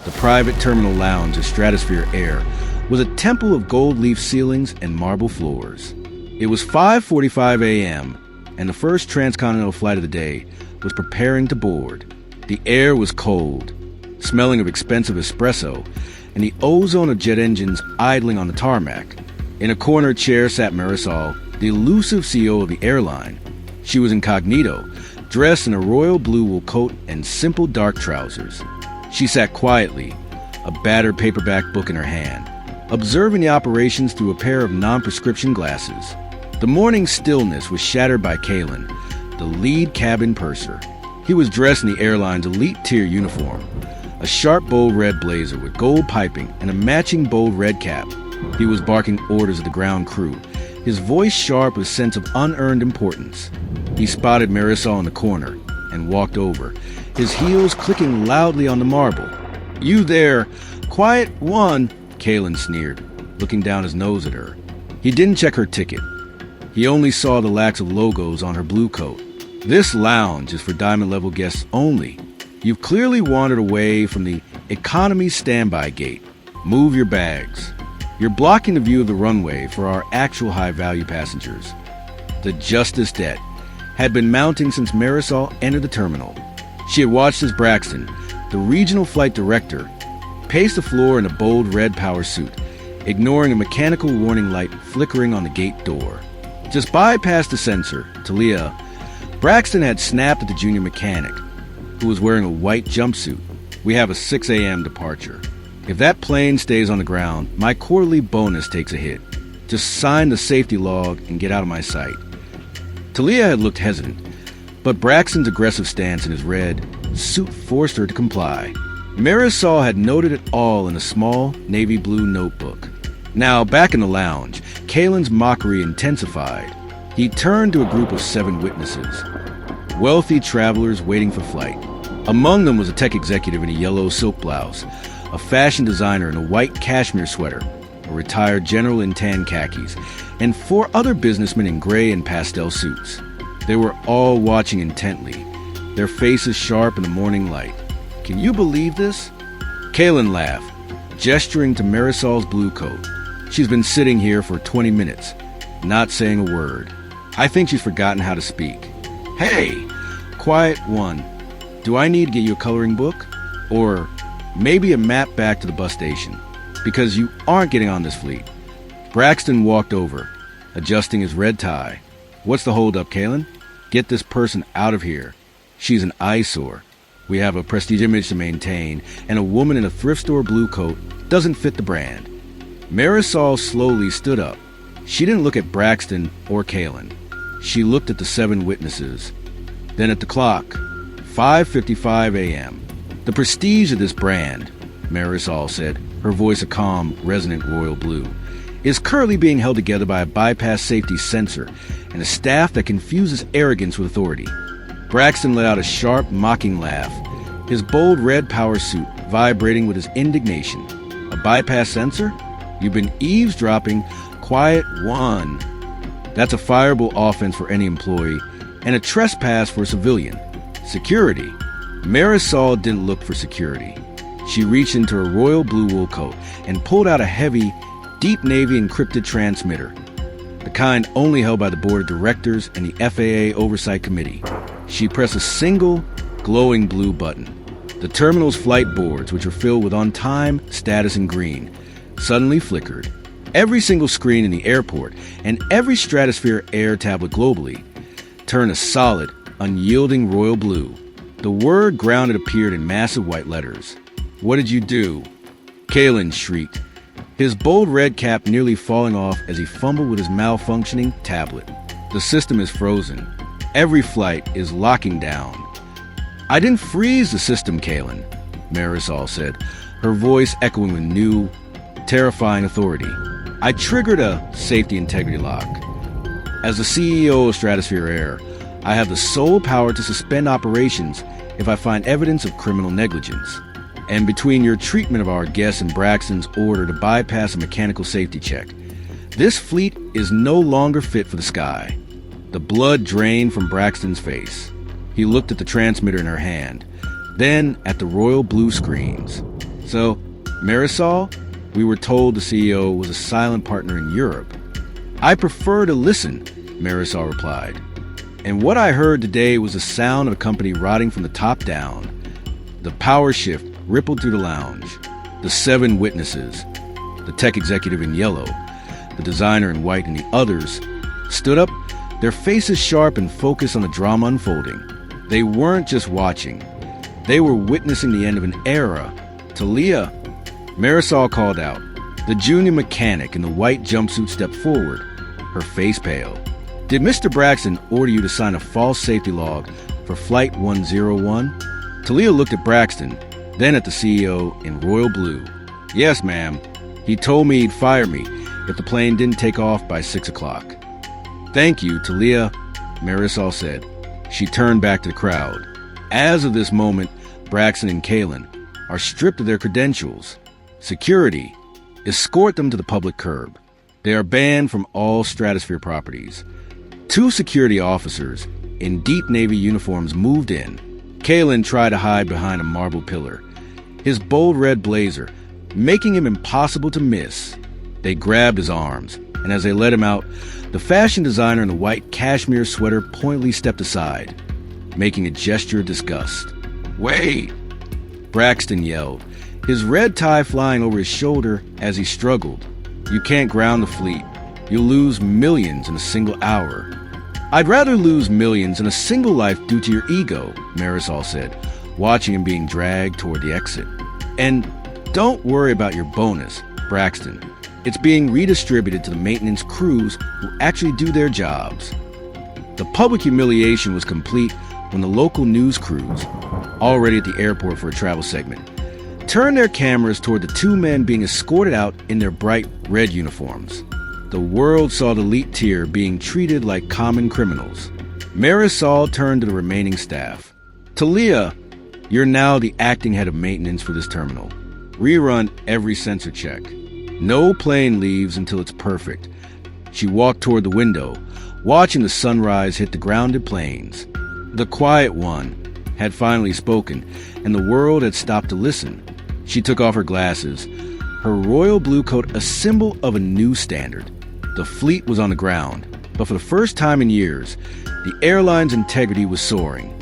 The private terminal lounge of Stratosphere Air was a temple of gold leaf ceilings and marble floors. It was 5:45 a.m., and the first transcontinental flight of the day was preparing to board. The air was cold, smelling of expensive espresso, and the ozone of jet engines idling on the tarmac. In a corner chair sat Marisol, the elusive CEO of the airline. She was incognito, dressed in a royal blue wool coat and simple dark trousers. She sat quietly, a battered paperback book in her hand, observing the operations through a pair of non-prescription glasses. The morning stillness was shattered by Kaelen, the lead cabin purser. He was dressed in the airline's elite-tier uniform, a sharp bold red blazer with gold piping and a matching bold red cap. He was barking orders at the ground crew, his voice sharp with a sense of unearned importance. He spotted Marisol in the corner and walked over, his heels clicking loudly on the marble. "You there, quiet one," Kaelen sneered, looking down his nose at her. He didn't check her ticket. He only saw the lax of logos on her blue coat. "This lounge is for diamond-level guests only. You've clearly wandered away from the economy standby gate. Move your bags. You're blocking the view of the runway for our actual high-value passengers." The justice debt had been mounting since Marisol entered the terminal. She had watched as Braxton, the regional flight director, paced the floor in a bold red power suit, ignoring a mechanical warning light flickering on the gate door. Just bypast the sensor, Talia. Braxton had snapped at the junior mechanic, who was wearing a white jumpsuit. "We have a 6 a.m. departure. If that plane stays on the ground, my quarterly bonus takes a hit. Just sign the safety log and get out of my sight." Talia had looked hesitant, but Braxton's aggressive stance in his red suit forced her to comply. Marisol had noted it all in a small navy blue notebook. Now, back in the lounge, Kaelen's mockery intensified. He turned to a group of 7 witnesses, wealthy travelers waiting for flight. Among them was a tech executive in a yellow silk blouse, a fashion designer in a white cashmere sweater, a retired general in tan khakis, and 4 other businessmen in gray and pastel suits. They were all watching intently, their faces sharp in the morning light. "Can you believe this?" Kaelen laughed, gesturing to Marisol's blue coat. "She's been sitting here for 20 minutes, not saying a word. I think she's forgotten how to speak. Hey, quiet one. Do I need to get you a coloring book? Or maybe a map back to the bus station? Because you aren't getting on this fleet." Braxton walked over, adjusting his red tie. "What's the holdup, Kaelen? Get this person out of here. She's an eyesore. We have a prestige image to maintain, and a woman in a thrift store blue coat doesn't fit the brand." Marisol slowly stood up. She didn't look at Braxton or Kaelen. She looked at the 7 witnesses, then at the clock. 5:55 a.m. "The prestige of this brand," Marisol said, her voice a calm, resonant royal blue, "is currently being held together by a bypass safety sensor and a staff that confuses arrogance with authority." Braxton let out a sharp, mocking laugh, his bold red power suit vibrating with his indignation. "A bypass sensor? You've been eavesdropping. Quiet one. That's a fireable offense for any employee and a trespass for a civilian. Security." Marisol didn't look for security. She reached into her royal blue wool coat and pulled out a heavy, deep navy encrypted transmitter, the kind only held by the board of directors and the FAA Oversight Committee. She pressed a single, glowing blue button. The terminal's flight boards, which were filled with on-time, status, and green, suddenly flickered. Every single screen in the airport and every Stratosphere Air tablet globally turned a solid, unyielding royal blue. The word grounded appeared in massive white letters. "What did you do?" Kaelen shrieked, his bold red cap nearly falling off as he fumbled with his malfunctioning tablet. "The system is frozen. Every flight is locking down." "I didn't freeze the system, Kaelen," Marisol said, her voice echoing with new, terrifying authority. "I triggered a safety integrity lock. As the CEO of Stratosphere Air, I have the sole power to suspend operations if I find evidence of criminal negligence. And between your treatment of our guests and Braxton's order to bypass a mechanical safety check, this fleet is no longer fit for the sky." The blood drained from Braxton's face. He looked at the transmitter in her hand, then at the royal blue screens. So, Marisol, we were told the CEO was a silent partner in Europe. I prefer to listen, Marisol replied. And what I heard today was the sound of a company rotting from the top down. The power shift rippled through the lounge. The 7 witnesses, the tech executive in yellow, the designer in white, and the others, stood up, their faces sharp and focused on the drama unfolding. They weren't just watching. They were witnessing the end of an era. Talia, Marisol called out. The junior mechanic in the white jumpsuit stepped forward, her face pale. Did Mr. Braxton order you to sign a false safety log for Flight 101? Talia looked at Braxton, then at the CEO in royal blue. Yes, ma'am. He told me he'd fire me if the plane didn't take off by 6 o'clock. Thank you, Talia, Marisol said. She turned back to the crowd. As of this moment, Braxton and Kaelen are stripped of their credentials. Security, escort them to the public curb. They are banned from all Stratosphere properties. 2 security officers in deep navy uniforms moved in. Kaelen tried to hide behind a marble pillar, his bold red blazer making him impossible to miss. They grabbed his arms, and as they let him out, the fashion designer in the white cashmere sweater pointedly stepped aside, making a gesture of disgust. Wait! Braxton yelled, his red tie flying over his shoulder as he struggled. You can't ground the fleet. You'll lose millions in a single hour. I'd rather lose millions in a single life due to your ego, Marisol said, watching him being dragged toward the exit. And don't worry about your bonus, Braxton. It's being redistributed to the maintenance crews who actually do their jobs. The public humiliation was complete when the local news crews, already at the airport for a travel segment, turned their cameras toward the 2 men being escorted out in their bright red uniforms. The world saw the elite tier being treated like common criminals. Marisol turned to the remaining staff. Talia, you're now the acting head of maintenance for this terminal. Rerun every sensor check. No plane leaves until it's perfect. She walked toward the window, watching the sunrise hit the grounded planes. The quiet one had finally spoken, and the world had stopped to listen. She took off her glasses, her royal blue coat a symbol of a new standard. The fleet was on the ground, but for the first time in years, the airline's integrity was soaring.